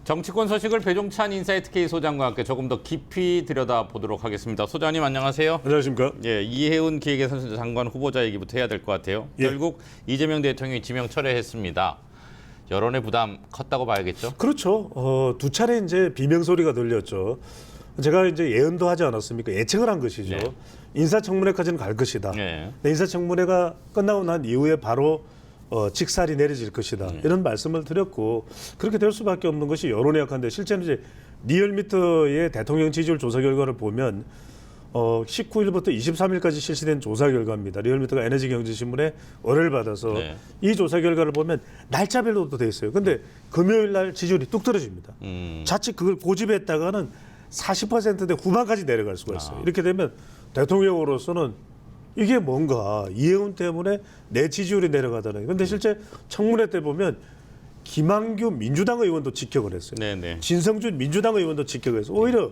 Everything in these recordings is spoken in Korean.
정치권 소식을 배종찬 인사이트 K 소장과 함께 조금 더 깊이 들여다보도록 하겠습니다. 소장님 안녕하세요. 안녕하십니까? 예, 이해운 기획예산 장관 후보자 얘기부터 해야 될 것 같아요. 예. 결국 이재명 대통령이 지명 철회했습니다. 여론의 부담 컸다고 봐야겠죠? 그렇죠. 두 차례 이제 비명 소리가 들렸죠. 제가 이제 예언도 하지 않았습니까? 예측을 한 것이죠. 네. 인사청문회까지는 갈 것이다. 네. 근데 인사청문회가 끝나고 난 이후에 바로 직살이 내려질 것이다. 이런 말씀을 드렸고 그렇게 될 수밖에 없는 것이 여론이 약한데 실제는 이제 리얼미터의 대통령 지지율 조사 결과를 보면 19일부터 23일까지 실시된 조사 결과입니다. 리얼미터가 에너지경제신문에 의뢰를 받아서 네. 이 조사 결과를 보면 날짜별로도 돼 있어요. 근데 금요일 날 지지율이 뚝 떨어집니다. 자칫 그걸 고집했다가는 40%대 후반까지 내려갈 수가 있어요. 이렇게 되면 대통령으로서는 이게 뭔가 이해운 때문에 내 지지율이 내려가다는 거예요. 근데 실제 청문회 때 보면 김한규 민주당 의원도 직격을 했어요. 네네. 진성준 민주당 의원도 직격을 했어요. 오히려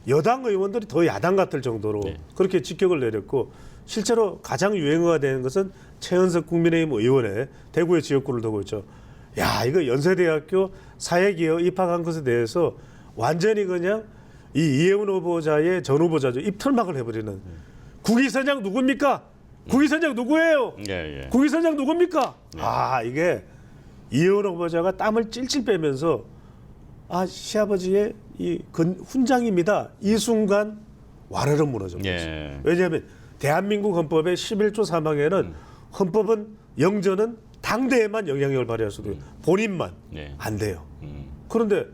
여당 의원들이 더 야당 같을 정도로 그렇게 직격을 내렸고 실제로 가장 유행어가 되는 것은 최은석 국민의힘 의원의 대구의 지역구를 두고 있죠. 야, 이거 연세대학교 사회기업 입학한 것에 대해서 완전히 그냥 이 이해운 후보자의 전 후보자죠. 입털막을 해버리는. 국위선장 누굽니까? 국위선장 누구예요? 예, 예. 국위선장 누굽니까? 아, 이게 이해운 후보자가 땀을 찔찔 빼면서 시아버지의 훈장입니다. 이 순간 와르르 무너져 버렸어요. 예. 왜냐하면 대한민국 헌법의 11조 3항에는 헌법은 영전은 당대에만 영향력을 발휘할 수도 있고 본인만 예. 안 돼요. 그런데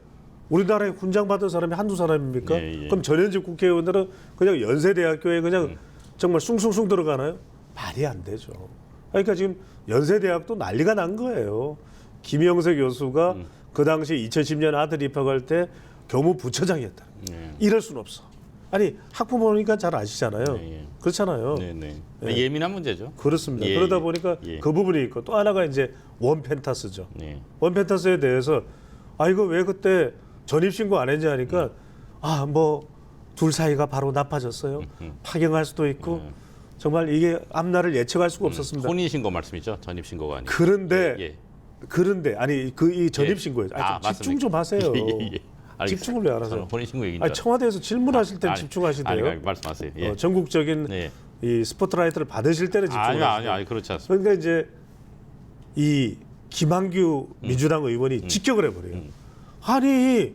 우리나라에 훈장 받은 사람이 한두 사람입니까? 예, 예. 그럼 전현직 국회의원들은 그냥 연세대학교에 그냥 정말 숭숭숭 들어가나요? 말이 안 되죠. 그러니까 지금 연세대학도 난리가 난 거예요. 김영세 교수가 그 당시 2010년 아들 입학할 때 교무부처장이었다. 이럴 수는 없어. 아니 학부모니까 잘 아시잖아요. 예. 그렇잖아요. 네네. 예민한 문제죠. 그렇습니다. 예, 그러다 예. 보니까 예. 그 부분이 있고 또 하나가 이제 원펜타스죠. 네. 원펜타스에 대해서 이거 왜 그때 전입신고 안 했냐 하니까 둘 사이가 바로 나빠졌어요. 파경할 수도 있고 정말 이게 앞날을 예측할 수가 없었습니다. 혼인신고 말씀이죠? 전입신고가 아니고. 그런데 예. 아니 이 전입신고예요. 좀 집중 좀 하세요. 알겠습니다. 집중을 왜 안 하세요? 저는 혼인신고 얘기인 줄 아니, 청와대에서 질문하실 때는 집중하시대요. 아니, 말씀하세요. 예. 전국적인 네. 이 스포트라이트를 받으실 때는 집중하세요. 아니, 그렇지 않습니다. 그러니까 이제 이 김한규 민주당 의원이 직격을 해버려요. 아니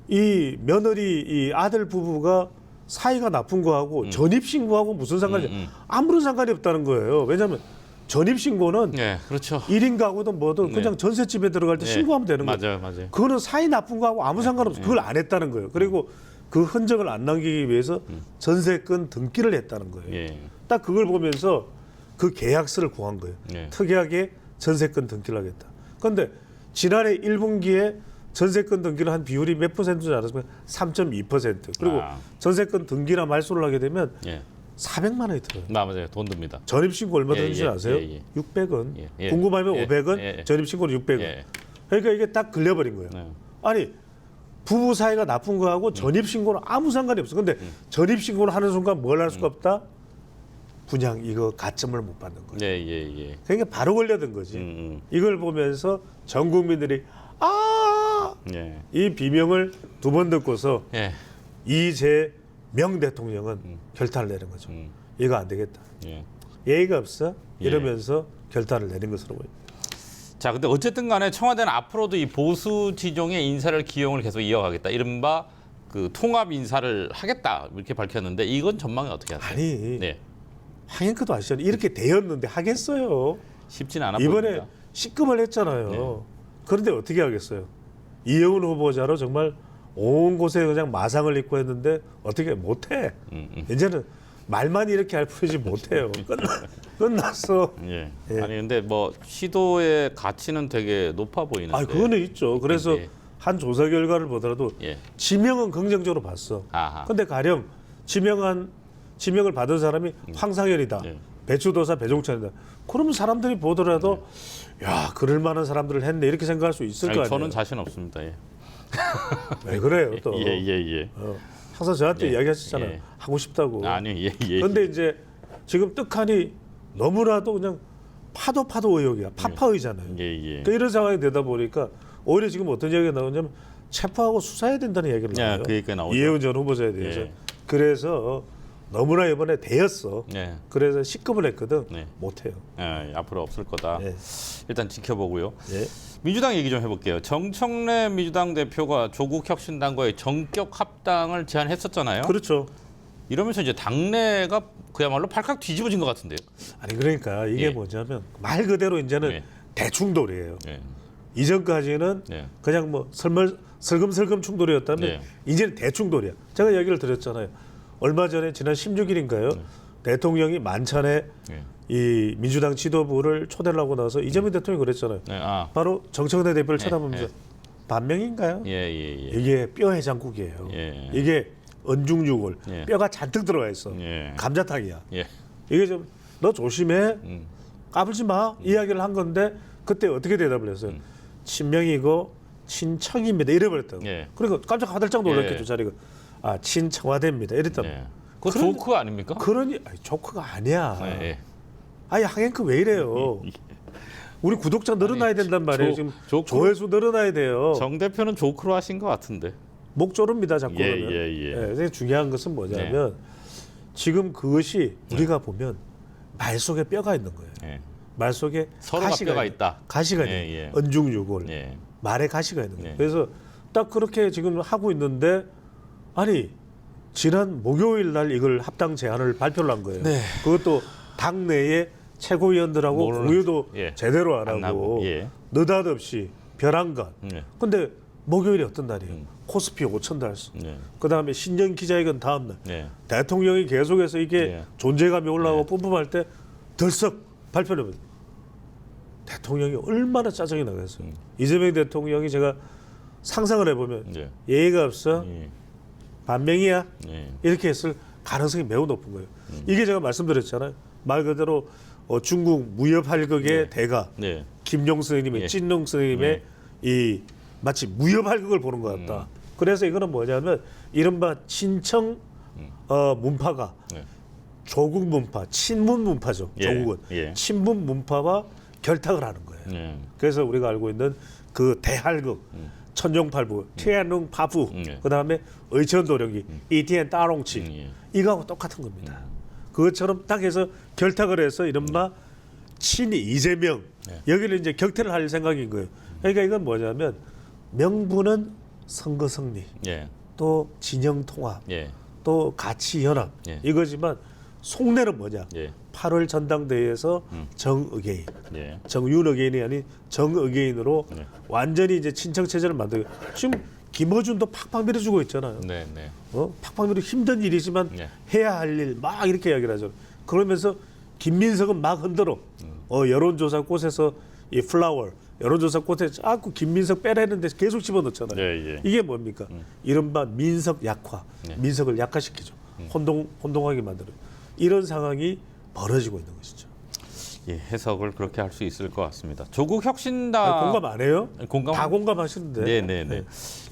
이 며느리 이 아들 부부가 사이가 나쁜 거하고 전입신고하고 무슨 상관이 아무런 상관이 없다는 거예요. 왜냐하면 전입신고는 네, 그렇죠. 1인 가구든 뭐든 그냥 전셋집에 들어갈 때 신고하면 되는 거예요. 맞아요. 그거는 사이 나쁜 거하고 아무 상관없어요. 그걸 안 했다는 거예요. 그리고 그 흔적을 안 남기기 위해서 전세권 등기를 했다는 거예요. 예. 딱 그걸 보면서 그 계약서를 구한 거예요. 예. 특이하게 전세권 등기를 하겠다. 그런데 지난해 1분기에 전세권 등기를 한 비율이 몇 %인지 알았습니까? 3.2%. 그리고 전세권 등기나 말소를 하게 되면 예. 400만 원이 들어요. 맞아요. 돈 듭니다. 전입신고 얼마 드는지 아세요? 600원. 궁금하면 500원, 전입신고는 600원. 예. 그러니까 이게 딱 걸려버린 거예요. 네. 아니 부부 사이가 나쁜 거하고 전입신고는 아무 상관이 없어. 근데 전입신고를 하는 순간 뭘 할 수가 없다? 분양 이거 가점을 못 받는 거예요. 예. 그러니까 바로 걸려든 거지. 이걸 보면서 전 국민들이 예. 이 비명을 두 번 듣고서 예. 이재명 대통령은 결단을 내린 거죠. 이거 안 되겠다. 예. 예의가 없어? 이러면서 결단을 내린 것으로 보입니다. 자, 근데 어쨌든 간에 청와대는 앞으로도 이 보수 지종의 인사를 기용을 계속 이어가겠다. 이른바 그 통합 인사를 하겠다. 이렇게 밝혔는데 이건 전망이 어떻게 하세요? 아니 네. 황행크도 아시잖아요. 이렇게 되었는데 하겠어요. 쉽진 않아 이번에 보입니다. 시급을 했잖아요. 그런데 어떻게 하겠어요? 이해운 후보자로 정말 온 곳에 그냥 마상을 입고 했는데 어떻게 못해. 이제는 말만 이렇게 할 뿐이지 못해요. 끝났어. 예. 아니 근데 뭐 시도의 가치는 되게 높아 보이는데. 그거는 있죠. 그래서 예. 한 조사 결과를 보더라도 예. 지명은 긍정적으로 봤어. 아하. 근데 가령 지명을 받은 사람이 황상현이다. 예. 배추도사 배종찬이다. 그러면 사람들이 보더라도 야 그럴 만한 사람들을 했네 이렇게 생각할 수 있을 거 아니에요. 저는 자신 없습니다. 예. 왜 그래요 또? 예. 항상 저한테 이야기하셨잖아요. 예. 하고 싶다고. 아니 예. 그런데 이제 지금 떡하니 너무나도 그냥 파도 의혹이야. 파파의잖아요. 예. 그러니까 이런 상황이 되다 보니까 오히려 지금 어떤 이야기가 나오냐면 체포하고 수사해야 된다는 이야기를 예, 나와요. 그 얘기가 나오죠. 이혜원 전 후보자에 대해서. 예. 그래서 너무나 이번에 대였어. 네. 그래서 식급을 했거든. 네. 못해요. 예, 앞으로 없을 거다. 예. 일단 지켜보고요. 예. 민주당 얘기 좀 해볼게요. 정청래 민주당 대표가 조국 혁신당과의 전격 합당을 제안했었잖아요. 그렇죠. 이러면서 이제 당내가 그야말로 팔칵 뒤집어진 것 같은데요. 아니 그러니까 이게 예. 뭐냐면 말 그대로 이제는 예. 대충돌이에요. 예. 이전까지는 예. 그냥 뭐 슬금슬금 충돌이었다면 예. 이제는 대충돌이야. 제가 얘기를 드렸잖아요. 얼마 전에 지난 16일인가요? 대통령이 만찬에 예. 이 민주당 지도부를 초대를 하고 나서 이재명 대통령이 그랬잖아요. 네, 아, 바로 정청래 대표를 쳐다보면서 예. 반명인가요? 예, 예, 예. 이게 뼈 해장국이에요. 예. 이게 언중육을 예. 뼈가 잔뜩 들어가 있어. 예. 감자탕이야. 예. 이게 좀 너 조심해. 까불지 마. 이야기를 한 건데 그때 어떻게 대답을 했어요? 친명이고 친청입니다. 이래버렸다고. 예. 그러니까 깜짝 화들짝 놀랐겠죠. 예. 자리가. 아 친청와대입니다. 이랬다. 예. 그거 그런- 조크 아닙니까? 그러니 아니, 조크가 아니야. 예, 예. 아니 항행크 왜 이래요? 우리 구독자 늘어나야 된단 말이에요. 지금 조크- 조회수 늘어나야 돼요. 정 대표는 조크로 하신 것 같은데. 목 조릅니다. 자꾸 예, 그러면. 예. 그래서 중요한 것은 뭐냐면 지금 그것이 우리가 보면 말 속에 뼈가 있는 거예요. 예. 말 속에 서로가 뼈가 있다. 가시가 예, 있는 예. 언중육을 예. 말에 가시가 있는 거예요. 예. 그래서 딱 그렇게 지금 하고 있는데 아니 지난 목요일 날 이걸 합당 제안을 발표를 한 거예요. 네. 그것도 당내에 최고위원들하고 모르는- 공유도 예. 제대로 안 안 하고 하고, 예. 느닷없이 벼랑간. 예. 근데 목요일이 어떤 날이에요? 코스피 5천 달수. 예. 그다음에 신년 기자회견 다음 날. 예. 대통령이 계속해서 이게 예. 존재감이 올라오고 뿜뿜할 때 덜썩 발표를 합니다. 대통령이 얼마나 짜증이 나겠어요. 이재명 대통령이 제가 상상을 해보면 예. 예의가 없어 예. 반명이야 예. 이렇게 했을 가능성이 매우 높은 거예요. 이게 제가 말씀드렸잖아요. 말 그대로 중국 무협할극의 대가 네. 김용 선생님의 예. 찐농 선생님의 이 마치 무협할극을 보는 것 같다. 그래서 이거는 뭐냐면 이른바 친청 문파가 네. 조국 문파, 친문 문파죠. 예. 조국은 예. 친문 문파와 결탁을 하는 거예요. 예. 그래서 우리가 알고 있는 그 대할극, 천종팔부, 티안룽 파부, 예. 그다음에 의천도령기, 이티엔 따롱치 예. 이거하고 똑같은 겁니다. 그것처럼 딱 해서 결탁을 해서 이른바 친 이재명 여기를 이제 격퇴를 할 생각인 거예요. 그러니까 이건 뭐냐면 명분은 선거 승리, 예. 또 진영 통합, 예. 또 가치 연합 예. 이거지만 속내는 뭐냐? 예. 8월 전당대회에서 정의개인, 예. 정윤의개인이 아닌 정의개인으로 네. 완전히 이제 친척 체제를 만들고 지금 김어준도 팍팍 밀어주고 있잖아요. 네, 네. 팍팍 밀어 힘든 일이지만 네. 해야 할 일 막 이렇게 이야기를 하죠. 그러면서 김민석은 막 흔들어. 여론조사 꽃에서 이 플라워 여론조사 꽃에 자꾸 김민석 빼라는데 계속 집어넣잖아요. 예, 예. 이게 뭡니까? 이른바 민석 약화, 네. 민석을 약화시키죠. 혼동하게 만들어요. 이런 상황이 벌어지고 있는 것이죠. 예, 해석을 그렇게 할 수 있을 것 같습니다. 조국 혁신당 공감 안 해요? 공감 다 공감하시는데. 네네네.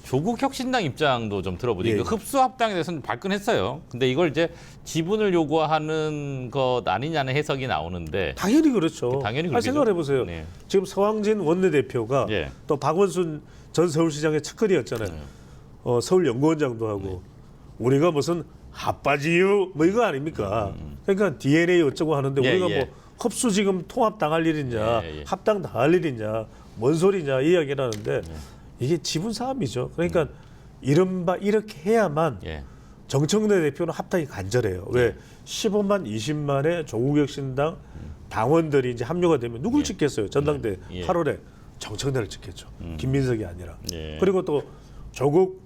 조국 혁신당 입장도 좀 들어보죠. 예, 이거 예. 흡수 합당에 대해서는 발끈했어요. 근데 이걸 이제 지분을 요구하는 것 아니냐는 해석이 나오는데. 당연히 그렇죠. 당연히 아, 그렇겠죠. 생각해 보세요. 네. 지금 서왕진 원내대표가 예. 또 박원순 전 서울시장의 측근이었잖아요. 서울연구원장도 하고 네. 우리가 무슨 핫바지요 뭐 이거 아닙니까? 그러니까 DNA 어쩌고 하는데 예, 우리가 예. 뭐 흡수 지금 통합 당할 일이냐, 예, 예. 합당 당할 일이냐, 뭔 소리냐 이 이야기를 하는데 이게 지분 싸움이죠. 그러니까 이른바 이렇게 해야만 예. 정청래 대표는 합당이 간절해요. 왜 15만, 20만의 조국혁신당 당원들이 이제 합류가 되면 누굴 찍겠어요? 전당대 예. 8월에 정청래를 찍겠죠. 김민석이 아니라. 예. 그리고 또 조국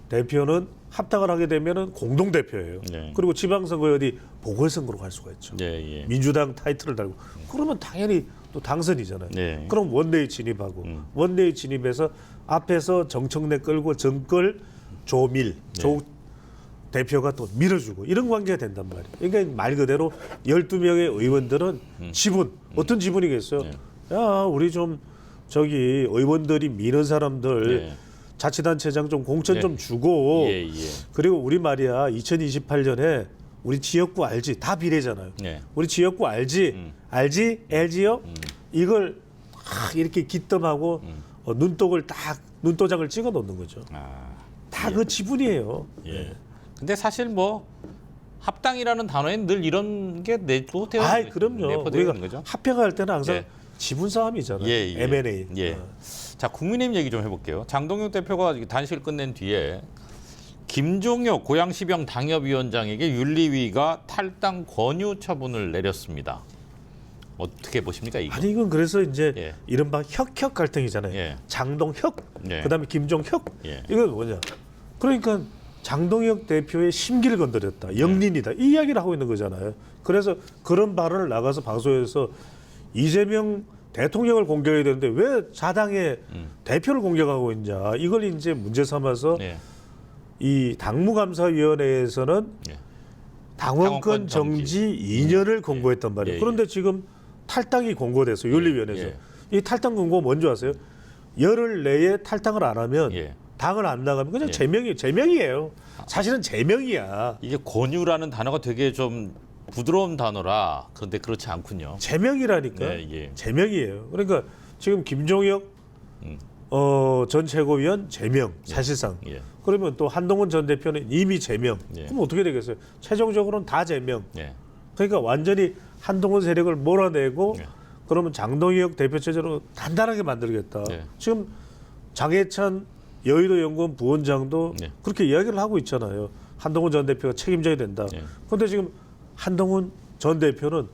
대표는 합당을 하게 되면은 공동 대표예요. 예. 그리고 지방선거에 어디 보궐선거로 갈 수가 있죠. 예, 예. 민주당 타이틀을 달고 그러면 당연히 또 당선이잖아요. 네. 그럼 원내에 진입하고 원내에 진입해서 앞에서 정청래 끌고 정끌 조밀 조 대표가 또 밀어주고 이런 관계가 된단 말이에요. 그러니까 말 그대로 12명의 의원들은 지분 어떤 지분이겠어요? 야 우리 좀 저기 의원들이 미는 사람들 네. 자치단체장 좀 공천 네. 좀 주고 예, 예. 그리고 우리 말이야 2028년에 우리 지역구 알지? 다 비례잖아요. 네. 우리 지역구 알지? 알지? LG요? 이걸 이렇게 기뜸하고 눈도장을 찍어 놓는 거죠. 다 그 지분이에요. 예. 근데 사실 뭐 합당이라는 단어엔 늘 이런 게 내포되어 그럼요. 내포되어 우리가 있는 거죠. 합병할 때는 항상 예. 지분 싸움이잖아요. 예, 예. M&A. 예. 자, 국민의힘 얘기 좀 해볼게요. 장동혁 대표가 단식을 끝낸 뒤에 김종혁 고양시병 당협위원장에게 윤리위가 탈당 권유 처분을 내렸습니다. 어떻게 보십니까 이거? 아니 이건 그래서 이제 예. 이른바 혁혁 갈등이잖아요. 예. 장동혁, 예. 그다음에 김종혁. 예. 이건 뭐냐? 그러니까 장동혁 대표의 심기를 건드렸다. 영린이다. 이 이야기를 하고 있는 거잖아요. 그래서 그런 발언을 나가서 방송에서 이재명 대통령을 공격해야 되는데 왜 자당의 대표를 공격하고 있냐. 이걸 이제 문제 삼아서 예. 이 당무감사위원회에서는 예. 당원권 정지 2년을 공고했단 말이에요. 예, 예. 그런데 지금 탈당이 공고돼서 윤리위원회에서 예. 이 탈당 공고 뭔지 아세요? 열흘 내에 탈당을 안 하면 예. 당을 안 나가면 그냥 예. 제명이에요. 사실은 제명이야. 이게 권유라는 단어가 되게 좀 부드러운 단어라. 그런데 그렇지 않군요. 제명이라니까. 예, 예. 제명이에요. 그러니까 지금 김종혁 전 최고위원 제명 사실상. 예. 그러면 또 한동훈 전 대표는 이미 제명. 예. 그럼 어떻게 되겠어요? 최종적으로는 다 제명. 예. 그러니까 완전히 한동훈 세력을 몰아내고 예. 그러면 장동혁 대표 체제로 단단하게 만들겠다. 예. 지금 장해찬 여의도 연구원 부원장도 예. 그렇게 이야기를 하고 있잖아요. 한동훈 전 대표가 책임져야 된다. 예. 그런데 지금 한동훈 전 대표는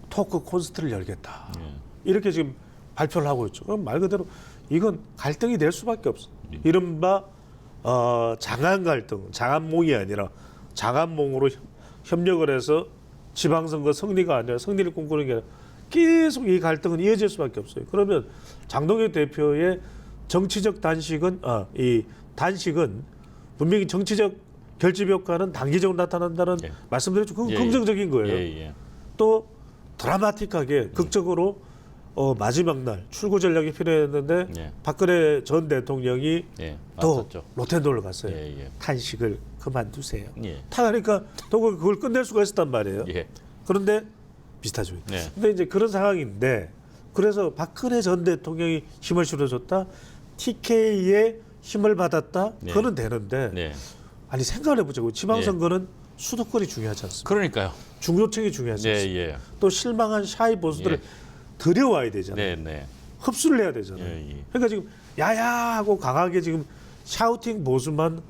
토크 콘서트를 열겠다. 예. 이렇게 지금 발표를 하고 있죠. 그럼 말 그대로 이건 갈등이 될 수밖에 없어. 이른바 장안 갈등, 장안몽이 아니라 장안몽으로 협력을 해서 지방선거 승리가 아니라 승리를 꿈꾸는 게 아니라 계속 이 갈등은 이어질 수밖에 없어요. 그러면 장동혁 대표의 정치적 단식은 이 단식은 분명히 정치적 결집 효과는 단기적으로 나타난다는 예. 말씀드렸죠. 그건 예, 긍정적인 거예요. 예. 또 드라마틱하게 극적으로 마지막 날 출구 전략이 필요했는데 예. 박근혜 전 대통령이 예. 또 맞았죠. 로텐도를 갔어요. 예. 탄식을 그만두세요. 예. 타가니까 또 그걸 끝낼 수가 있었단 말이에요. 예. 그런데 비슷하죠. 네. 근데 이제 그런 상황인데 그래서 박근혜 전 대통령이 힘을 실어줬다. TK의 힘을 받았다. 네. 그거는 되는데 네. 아니 생각을 해보자고. 지방선거는 수도권이 중요하지 않습니까? 그러니까요. 중도층이 중요하지 네, 않습니까? 예. 또 실망한 샤이 보수들을 예. 들여와야 되잖아요. 네. 흡수를 해야 되잖아요. 예. 그러니까 지금 야야하고 강하게 지금 샤우팅 보수만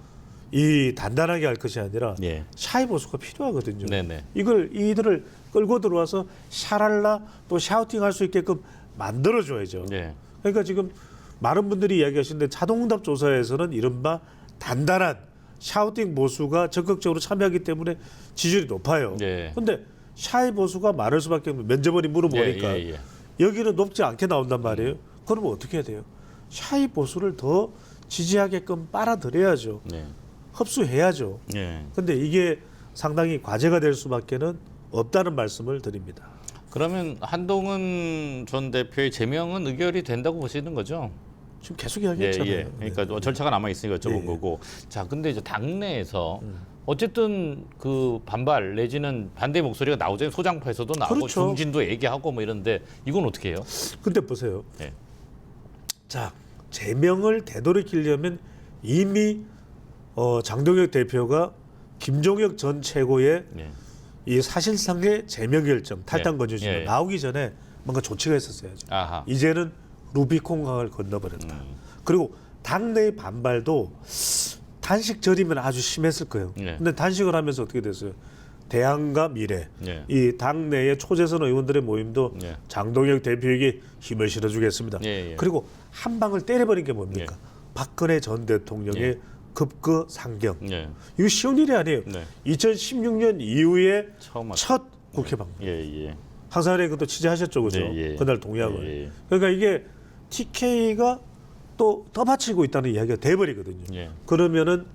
이 단단하게 할 것이 아니라 예. 샤이 보수가 필요하거든요. 네네. 이들을 끌고 들어와서 샤랄라 또 샤우팅 할 수 있게끔 만들어줘야죠. 네. 그러니까 지금 많은 분들이 이야기하시는데 자동응답 조사에서는 이른바 단단한 샤우팅 보수가 적극적으로 참여하기 때문에 지지율이 높아요. 네. 그런데 샤이 보수가 많을 수밖에 없는 면접원이 물어보니까 예. 여기는 높지 않게 나온단 말이에요. 그러면 어떻게 해야 돼요? 샤이 보수를 더 지지하게끔 빨아들여야죠. 네. 흡수해야죠. 네. 근데 이게 상당히 과제가 될 수밖에는 없다는 말씀을 드립니다. 그러면 한동훈 전 대표의 제명은 의결이 된다고 보시는 거죠? 지금 계속 이야기했잖아요. 예. 그러니까 뭐 절차가 남아 있으니까 여쭤본 예. 거고. 자, 근데 이제 당내에서 어쨌든 그 반발 내지는 반대 목소리가 나오잖아요. 소장파에서도 나오고 그렇죠. 중진도 얘기하고 뭐 이런데 이건 어떻게 해요? 근데 보세요. 예. 자, 제명을 되돌이키려면 이미 장동혁 대표가 김종혁 전 최고의 예. 이 사실상의 제명 결정, 탈당 예. 권유지가 예. 나오기 전에 뭔가 조치가 있었어야죠. 아하. 이제는 루비콘강을 건너버렸다. 그리고 당내의 반발도 단식 전이면 아주 심했을 거예요. 예. 근데 단식을 하면서 어떻게 됐어요? 대안과 미래, 예. 이 당내의 초재선 의원들의 모임도 예. 장동혁 대표에게 힘을 실어주겠습니다. 예. 그리고 한 방을 때려버린 게 뭡니까? 박근혜 전 대통령의 예. 급거 상경. 예. 이거 쉬운 일이 아니에요. 네. 2016년 이후에 처음 첫 국회 방문. 예. 항상에 그것도 취재하셨죠, 그죠? 네, 예. 그날 동양을. 예. 그러니까 이게 TK가 또 떠받치고 있다는 이야기가 돼버리거든요. 예. 그러면은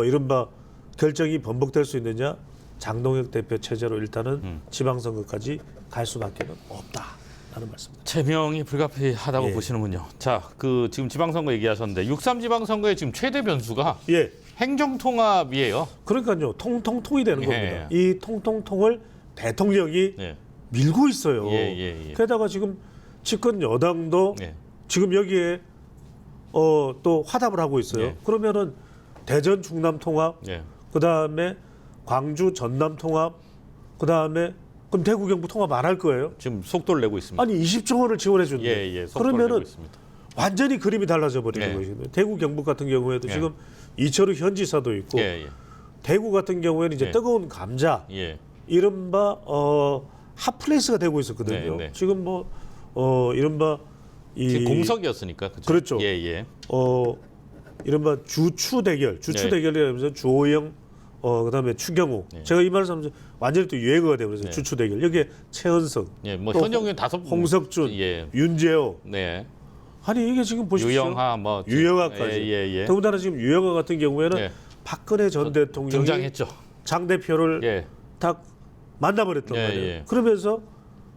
이른바 결정이 번복될 수 있느냐? 장동혁 대표 체제로 일단은 지방선거까지 갈 수밖에 없다라는 말씀입니다. 제명이 불가피하다고 예. 보시는군요. 자, 그 지금 지방선거 얘기하셨는데 6.3 지방선거의 지금 최대 변수가 예, 행정통합이에요. 그러니까요, 통통통이 되는 예. 겁니다. 이 통통통을 대통령이 예. 밀고 있어요. 예. 게다가 지금 집권 여당도 예. 지금 여기에 또 화답을 하고 있어요. 예. 그러면은 대전 충남 통합, 예. 그다음에 광주 전남 통합, 그다음에 그럼 대구 경북 통합 안 할 거예요? 지금 속도를 내고 있습니다. 아니 20조 원을 지원해 준대. 예, 예. 속도를 내고 그러면은 있습니다. 완전히 그림이 달라져 버리는 예. 것이거든요. 대구 경북 같은 경우에도 예. 지금 이철우 현지사도 있고 예, 예. 대구 같은 경우에는 이제 예. 뜨거운 감자 예. 이른바 핫플레이스가 되고 있었거든요. 네, 네. 지금 뭐 이른바 이 공석이었으니까. 그죠? 그렇죠. 예, 예. 이른바 주추 대결, 네. 대결이라면서 주호영 그다음에 추경호. 네. 제가 이 말을 하면서 완전히 또 유행어가 되버려서 네. 주추 대결. 여기에 최은석, 예, 뭐 또 현역 의원 5분. 홍석준, 예. 윤재호. 네. 아니 이게 지금 보십시오. 유영하 뭐 유영하까지. 예, 예. 더군다나 지금 유영하 같은 경우에는 예. 박근혜 전 대통령이 등장했죠. 장 대표를 예. 딱 만나버렸단 예, 말이에요. 예. 그러면서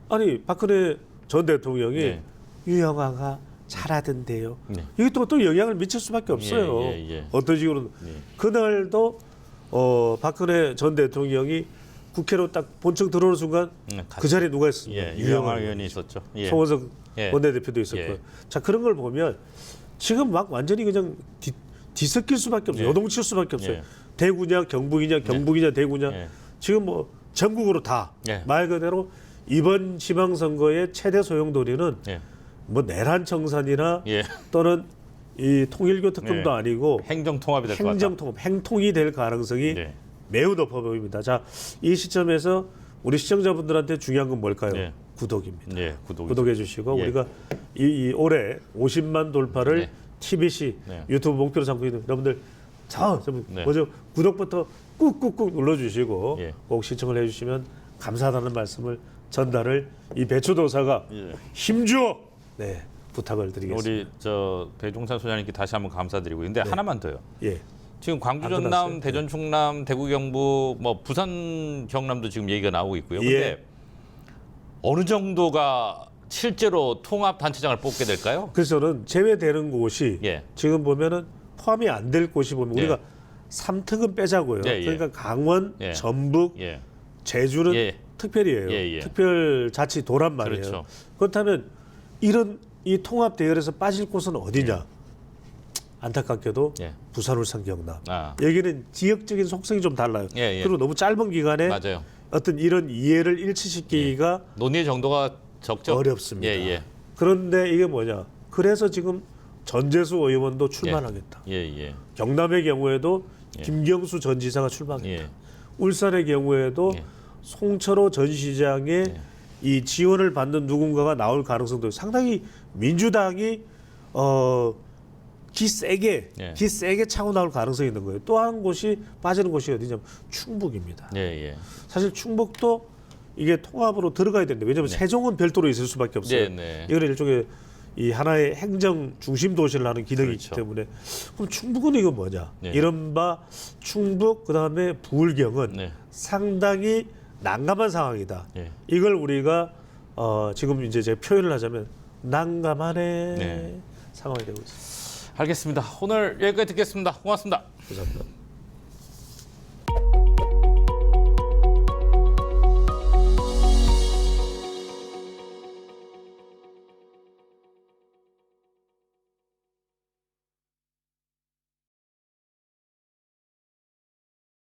아니 박근혜 전 대통령이 예. 유영하가 잘하던데요. 네. 이게 또 영향을 미칠 수밖에 없어요. 예, 예. 어떤 식으로는. 예. 그날도 박근혜 전 대통령이 국회로 딱 본청 들어오는 순간 그 자리에 누가 있습니까? 예, 유영하 의원이 있었죠. 예. 송원석 예. 원내대표도 있었고. 예. 자 그런 걸 보면 지금 막 완전히 그냥 뒤섞일 수밖에 없어요. 예. 요동칠 수밖에 없어요. 예. 대구냐 경북이냐 경북이냐 대구냐 예. 지금 뭐 전국으로 다 말 예. 그대로 이번 지방선거의 최대 소용돌이는 예. 뭐 내란 청산이나 예. 또는 이 통일교 특검도 예. 아니고 행정 통합이 될 것 같다. 행정통합, 행통이 될 가능성이 네. 매우 높아 보입니다. 자, 이 시점에서 우리 시청자분들한테 중요한 건 뭘까요? 네. 구독입니다. 예, 구독. 구독해 주시고 예. 우리가 이 올해 50만 돌파를 네. TBC 네. 유튜브 목표로 삼고 있는 여러분들 네. 먼저 구독부터 꾹꾹꾹 눌러주시고 예. 꼭 시청을 해주시면 감사하다는 말씀을 전달을 이 배추도사가 예. 힘주어 네 부탁을 드리겠습니다. 우리 저 배종찬 소장님께 다시 한번 감사드리고 근데 하나만 더요. 예. 지금 광주 안 전남, 끝났어요? 대전 충남, 대구 경북, 뭐 부산 경남도 지금 얘기가 나오고 있고요. 근데 예. 어느 정도가 실제로 통합 단체장을 뽑게 될까요? 그래서 저는 제외되는 곳이 예. 지금 보면은 포함이 안 될 곳이 보면 예. 우리가 3특은 빼자고요. 예, 예. 그러니까 강원, 예. 전북, 예. 제주는 예. 특별이에요. 예, 예. 특별자치도란 말이에요. 그렇죠. 그렇다면 이런 이 통합 대열에서 빠질 곳은 어디냐? 안타깝게도 예. 부산, 울산, 경남. 아. 여기는 지역적인 속성이 좀 달라요. 예, 예. 그리고 너무 짧은 기간에 맞아요. 어떤 이런 이해를 일치시키기가 논의의 정도가 적죠. 어렵습니다. 예, 예. 그런데 이게 뭐냐? 그래서 지금 전재수 의원도 출마하겠다. 예, 예. 경남의 경우에도 예. 김경수 전 지사가 출마하겠다. 예. 울산의 경우에도 예. 송철호 전 시장의 예. 이 지원을 받는 누군가가 나올 가능성도 상당히 민주당이 기 예. 세게 차고 나올 가능성이 있는 거예요. 또 한 곳이 빠지는 곳이 어디냐면 충북입니다. 예, 예. 사실 충북도 이게 통합으로 들어가야 되는데 왜냐하면 네. 세종은 별도로 있을 수밖에 없어요. 네, 네. 이거는 일종의 이 하나의 행정 중심 도시를 하는 기능이기 그렇죠. 때문에 그럼 충북은 이거 뭐냐? 네. 이른바 충북 그다음에 부울경은 네. 상당히 난감한 상황이다. 예. 이걸 우리가 지금 이제 제가 표현을 하자면 난감하네 네. 상황이 되고 있습니다. 알겠습니다. 오늘 여기까지 듣겠습니다. 고맙습니다. 감사합니다.